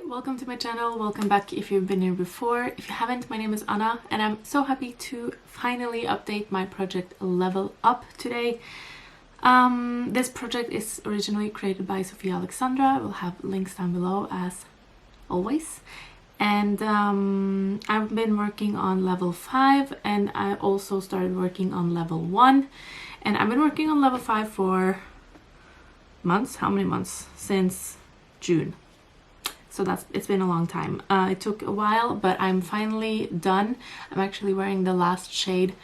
welcome to my channel. Welcome back if you've been here before. If you haven't, my name is Anna and I'm so happy to finally update my project Level Up today. This project is originally created by Sophia Alexandra. We'll have links down below as always. And I've been working on level 5 and I also started working on level 1. And I've been working on level 5 for months. How many months? Since June. So it's been a long time. It took a while, but I'm finally done. I'm actually wearing the last shade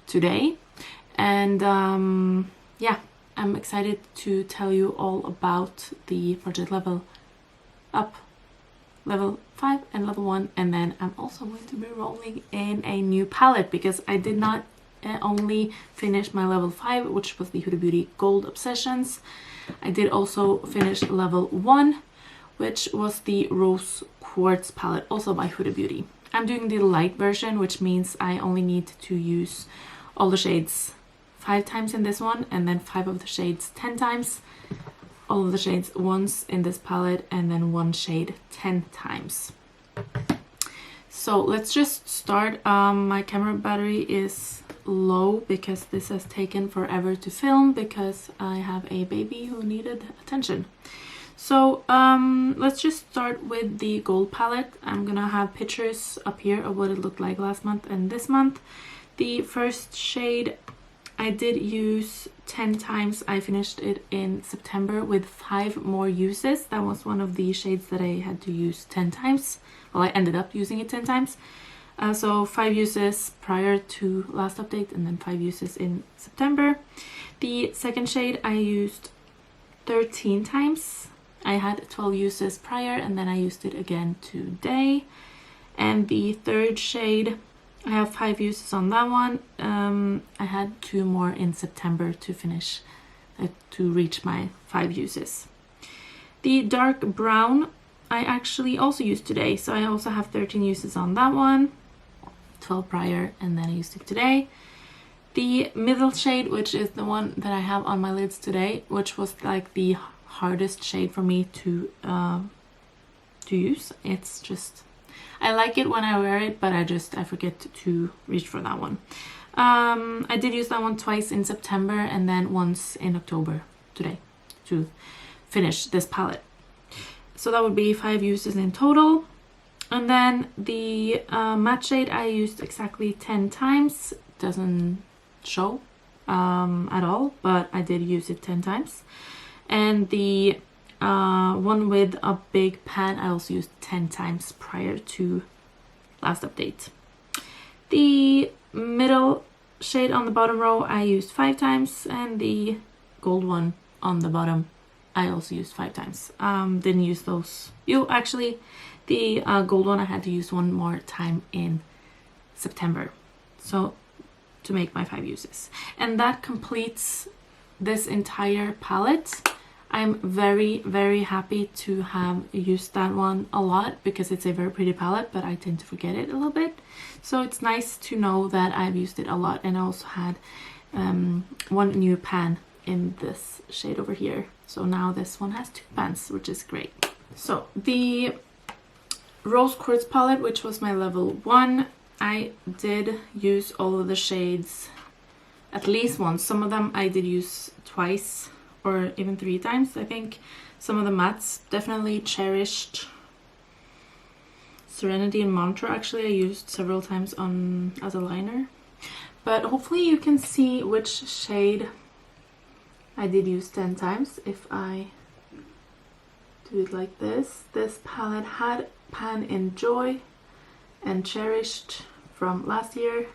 today. And yeah, I'm excited to tell you all about the project Level Up, level 5 and level 1. And then I'm also going to be rolling in a new palette because I did not only finish my level 5, which was the Huda Beauty Gold Obsessions. I did also finish level 1, which was the Rose Quartz palette, also by Huda Beauty. I'm doing the light version, which means I only need to use all the shades 5 times in this one, and then 5 of the shades 10 times. All of the shades once in this palette, and then 1 shade 10 times. So let's just start. My camera battery is low because this has taken forever to film because I have a baby who needed attention. So let's just start with the gold palette. I'm gonna have pictures up here of what it looked like last month and this month. The first shade I did use 10 times. I finished it in September with 5 more uses. That was one of the shades that I had to use 10 times. Well, I ended up using it 10 times. So 5 uses prior to last update and then 5 uses in September. The second shade I used 13 times. I had 12 uses prior and then I used it again today. And the third shade, I have 5 uses on that one. I had 2 more in September to finish, to reach my 5 uses. The dark brown I actually also used today. So I also have 13 uses on that one, 12 prior, and then I used it today. The middle shade, which is the one that I have on my lids today, which was like the hardest shade for me to use. It's just, I like it when I wear it, but I forget to reach for that one. I did use that one twice in September and then once in October today to finish this palette. So that would be 5 uses in total. And then the matte shade I used exactly 10 times. Doesn't show at all, but I did use it 10 times. And the one with a big pan I also used 10 times prior to last update. The middle shade on the bottom row I used 5 times, and the gold one on the bottom I also used 5 times. Didn't use those. Actually, the gold one I had to use 1 more time in September, so to make my 5 uses. And that completes this entire palette. I'm very, very happy to have used that one a lot because it's a very pretty palette, but I tend to forget it a little bit. So it's nice to know that I've used it a lot. And I also had 1 new pan in this shade over here. So now this one has 2 pans, which is great. So the Rose Quartz palette, which was my level 1, I did use all of the shades at least once. Some of them I did use twice or even 3 times. I think some of the mattes, definitely Cherished, Serenity and Mantra, actually I used several times on as a liner. But hopefully you can see which shade I did use 10 times if I do it like this. This palette had pan in Joy and Cherished from last year,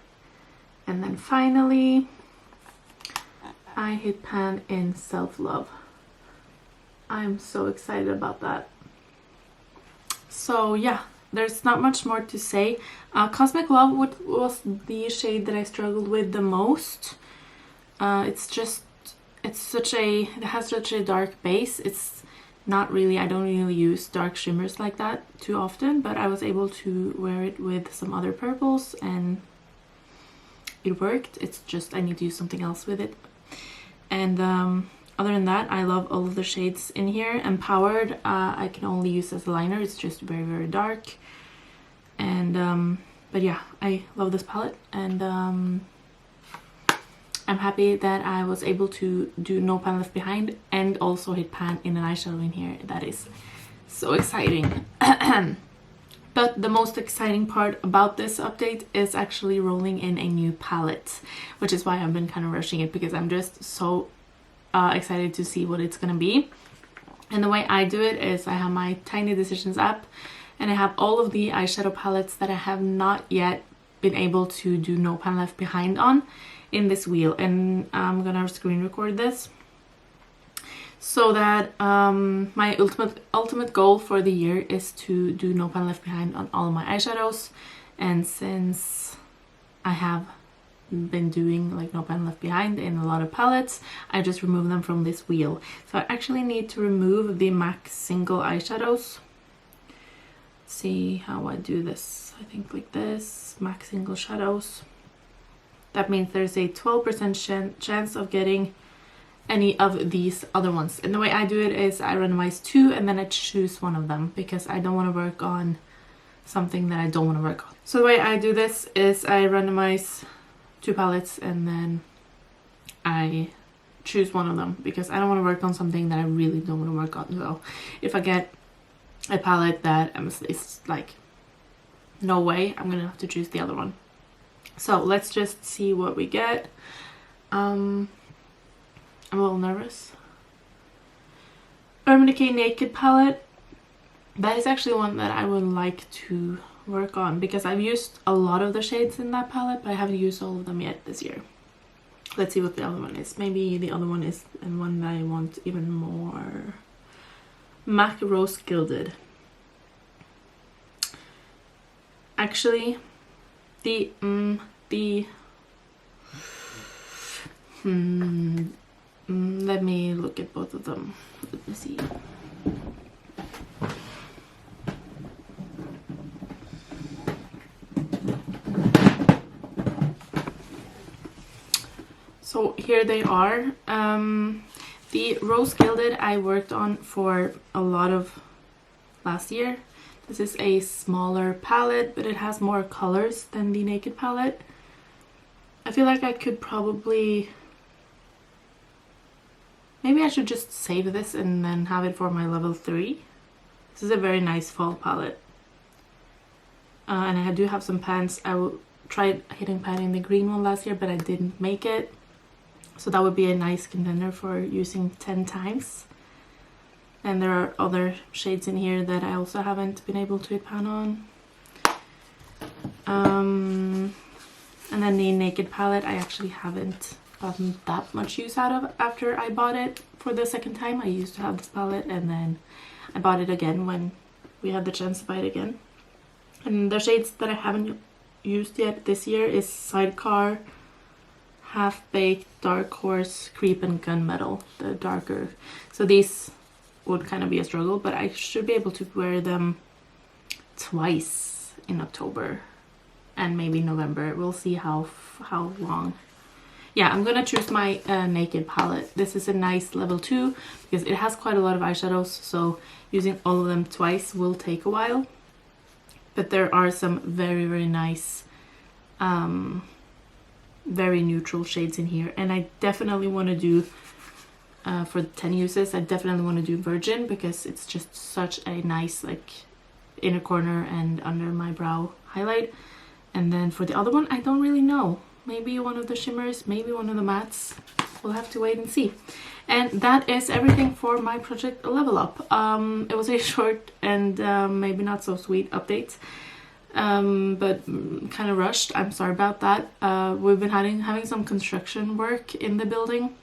and then finally I hit pan in Self Love. I'm so excited about that. So yeah, there's not much more to say. Cosmic Love was the shade that I struggled with the most. It has such a dark base. It's not really, I don't really use dark shimmers like that too often, but I was able to wear it with some other purples and it worked. It's just I need to use something else with it. And other than that, I love all of the shades in here. Empowered, I can only use as a liner. It's just very, very dark. And, but yeah, I love this palette. And I'm happy that I was able to do No Pan Left Behind and also hit pan in an eyeshadow in here. That is so exciting. But the most exciting part about this update is actually rolling in a new palette, which is why I've been kind of rushing it, because I'm just so excited to see what it's gonna be. And the way I do it is I have my Tiny Decisions app, and I have all of the eyeshadow palettes that I have not yet been able to do No Pan Left Behind on in this wheel. And I'm gonna screen record this, so that my ultimate goal for the year is to do No Pan Left Behind on all my eyeshadows. And since I have been doing like No Pan Left Behind in a lot of palettes, I just remove them from this wheel. So I actually need to remove the MAC single eyeshadows. See how I do this. I think like this, MAC single shadows. That means there's a 12% chance of getting any of these other ones. And the way I do it is I randomize 2 and then I choose one of them, because I don't want to work on something that I don't want to work on. So the way I do this is I randomize 2 palettes and then I choose one of them, because I don't want to work on something that I really don't want to work on. So if I get a palette that is like, no way, I'm gonna have to choose the other one. So let's just see what we get. I'm a little nervous. Urban Decay Naked palette. That is actually one that I would like to work on, because I've used a lot of the shades in that palette, but I haven't used all of them yet this year. Let's see what the other one is. Maybe the other one is the one that I want even more. MAC Rose Gilded. Actually, let me look at both of them. Let me see. So here they are. The Rose Gilded I worked on for a lot of last year. This is a smaller palette, but it has more colors than the Naked palette. I feel like I could probably... Maybe I should just save this and then have it for my level 3. This is a very nice fall palette. And I do have some pans. I tried hitting pan in the green one last year, but I didn't make it. So that would be a nice contender for using 10 times. And there are other shades in here that I also haven't been able to hit pan on. And then the Naked palette I actually haven't gotten that much use out of after I bought it for the second time. I used to have this palette and then I bought it again when we had the chance to buy it again. And the shades that I haven't used yet this year is Sidecar, Half Baked, Dark Horse, Creep, and Gunmetal, the darker. So these would kind of be a struggle, but I should be able to wear them twice in October and maybe November. We'll see how long. Yeah, I'm gonna choose my Naked palette. This is a nice level 2 because it has quite a lot of eyeshadows, so using all of them twice will take a while. But there are some very, very nice, very neutral shades in here. And I definitely want to do, for 10 uses, I definitely want to do Virgin, because it's just such a nice, like, inner corner and under my brow highlight. And then for the other one, I don't really know. Maybe one of the shimmers, maybe one of the mattes. We'll have to wait and see. And that is everything for my project Level Up. It was a short and maybe not so sweet update, but kind of rushed. I'm sorry about that. We've been having some construction work in the building.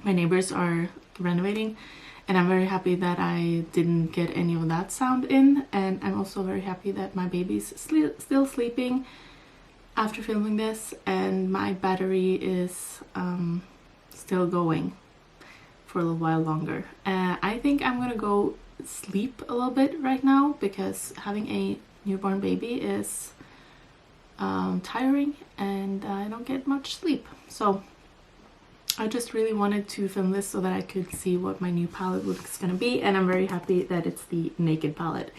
My neighbors are renovating, and I'm very happy that I didn't get any of that sound in. And I'm also very happy that my baby's still sleeping after filming this, and my battery is still going for a little while longer. I think I'm gonna go sleep a little bit right now, because having a newborn baby is tiring and I don't get much sleep. So I just really wanted to film this so that I could see what my new palette was gonna be, and I'm very happy that it's the Naked palette.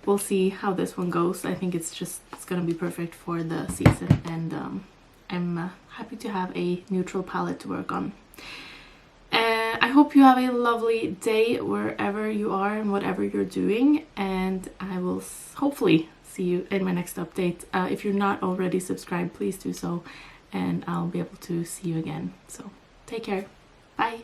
We'll see how this one goes. I think it's gonna be perfect for the season, and I'm happy to have a neutral palette to work on. I hope you have a lovely day wherever you are and whatever you're doing, and I will hopefully see you in my next update. If you're not already subscribed, please do so, and I'll be able to see you again. So take care. Bye.